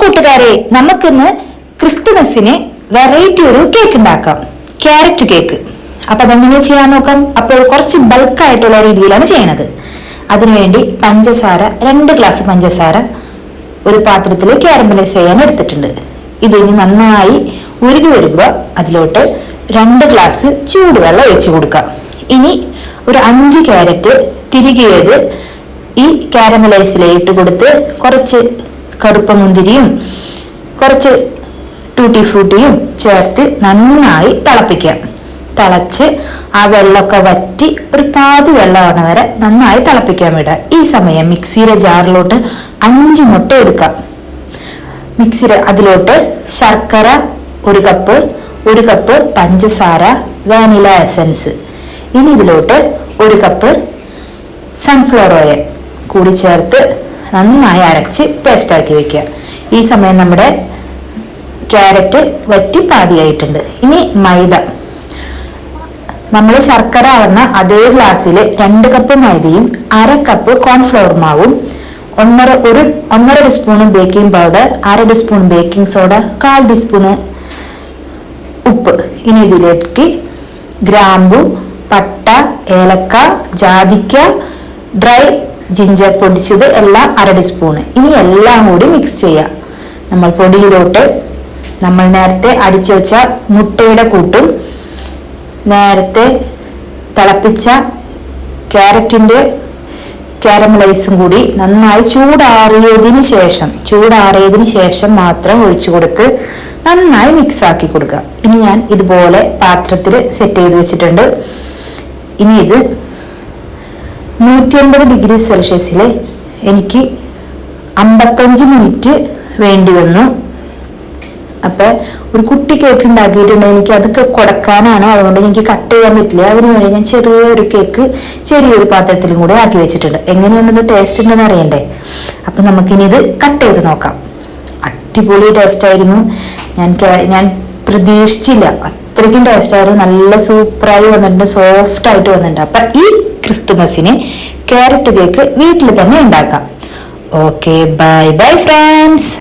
കൂട്ടുകാരെ, നമുക്കിന്ന് ക്രിസ്തുമസിന് വെറൈറ്റി ഒരു കേക്ക് ഉണ്ടാക്കാം, ക്യാരറ്റ് കേക്ക്. അപ്പൊ അതെങ്ങനെ ചെയ്യാൻ നോക്കാം. അപ്പോൾ കുറച്ച് ബൾക്കായിട്ടുള്ള രീതിയിലാണ് ചെയ്യണത്. അതിനുവേണ്ടി പഞ്ചസാര 2 ഗ്ലാസ് പഞ്ചസാര ഒരു പാത്രത്തിൽ കാരമലൈസ് ചെയ്യാൻ എടുത്തിട്ടുണ്ട്. ഇത് ഇനി നന്നായി ഉരുകി വരുമ്പോൾ അതിലോട്ട് 2 ഗ്ലാസ് ചൂടുവെള്ളം ഒഴിച്ചു കൊടുക്കാം. ഇനി ഒരു 5 ക്യാരറ്റ് തിരികിയത് ഈ കാരമലൈസിലിട്ട് കൊടുത്ത് കുറച്ച് കറുപ്പ മുന്തിരിയും കുറച്ച് ടൂട്ടി ഫ്രൂട്ടിയും ചേർത്ത് നന്നായി തിളപ്പിക്കാം. തിളച്ച് ആ വെള്ളമൊക്കെ വറ്റി ഒരു പാതി വെള്ളമാണ് വരെ നന്നായി തിളപ്പിക്കാൻ വിടുക. ഈ സമയം മിക്സിയുടെ ജാറിലോട്ട് 5 മുട്ട എടുക്കാം. മിക്സിയുടെ അതിലോട്ട് ശർക്കര 1 കപ്പ്, 1 കപ്പ് പഞ്ചസാര, വാനില എസൻസ്, ഇനി ഇതിലോട്ട് 1 കപ്പ് സൺഫ്ലവർ ഓയിൽ കൂടി ചേർത്ത് നന്നായി അരച്ച് പേസ്റ്റാക്കി വെക്കുക. ഈ സമയം നമ്മുടെ ക്യാരറ്റ് വറ്റി പാതിയായിട്ടുണ്ട്. ഇനി മൈദ, നമ്മൾ ശർക്കര അളന്ന അതേ ഗ്ലാസ്സിൽ 2 കപ്പ് മൈദയും 1/2 കപ്പ് കോൺഫ്ലവർ മാവും 1.5 teaspoon baking powder, 1/2 teaspoon baking soda, 1/4 teaspoon ഉപ്പ്. ഇനി ഇതിലേക്ക് ഗ്രാമ്പു, പട്ട, ഏലക്ക, ജാതിക്ക, ഡ്രൈ ജിഞ്ചർ പൊടിച്ചത് എല്ലാം 1/2 ടീസ്പൂണ്. ഇനി എല്ലാം കൂടി മിക്സ് ചെയ്യാം. നമ്മൾ പൊടിയിലോട്ട് നമ്മൾ നേരത്തെ അടിച്ചു വെച്ച മുട്ടയുടെ കൂട്ടും നേരത്തെ തിളപ്പിച്ച ക്യാരറ്റിന്റെ കാരമലൈസും കൂടി നന്നായി ചൂടാറിയതിന് ശേഷം മാത്രം ഒഴിച്ചു കൊടുത്ത് നന്നായി മിക്സ് ആക്കി കൊടുക്കുക. ഇനി ഞാൻ ഇതുപോലെ പാത്രത്തിൽ സെറ്റ് ചെയ്ത് വെച്ചിട്ടുണ്ട്. ഇനി ഇത് 180 ഡിഗ്രി സെൽഷ്യസിൽ എനിക്ക് 55 മിനിറ്റ് വേണ്ടി വന്നു. അപ്പൊ ഒരു കുട്ടി കേക്ക് ഉണ്ടാക്കിയിട്ടുണ്ട്. എനിക്ക് അതൊക്കെ കൊടുക്കാനാണ്, അതുകൊണ്ട് എനിക്ക് കട്ട് ചെയ്യാൻ പറ്റില്ല. അതിനുവേണ്ടി ഞാൻ ചെറിയൊരു പാത്രത്തിലും കൂടെ ആക്കി വെച്ചിട്ടുണ്ട്. എങ്ങനെയുണ്ട്, ടേസ്റ്റ് ഉണ്ടെന്ന് അറിയണ്ടേ. അപ്പൊ നമുക്കിനി ഇത് കട്ട് ചെയ്ത് നോക്കാം. അടിപൊളി ടേസ്റ്റ് ആയിരുന്നു. ഞാൻ പ്രതീക്ഷിച്ചില്ല, അത്രയ്ക്കും ടേസ്റ്റ് ആയിരുന്നു. നല്ല സൂപ്പറായി വന്നിട്ടുണ്ട്, സോഫ്റ്റ് ആയിട്ട് വന്നിട്ടുണ്ട്. അപ്പൊ ഈ ക്രിസ്തുമസിന് ക്യാരറ്റ് കേക്ക് വീട്ടിൽ തന്നെ ഉണ്ടാക്കാം. Okay, bye bye friends.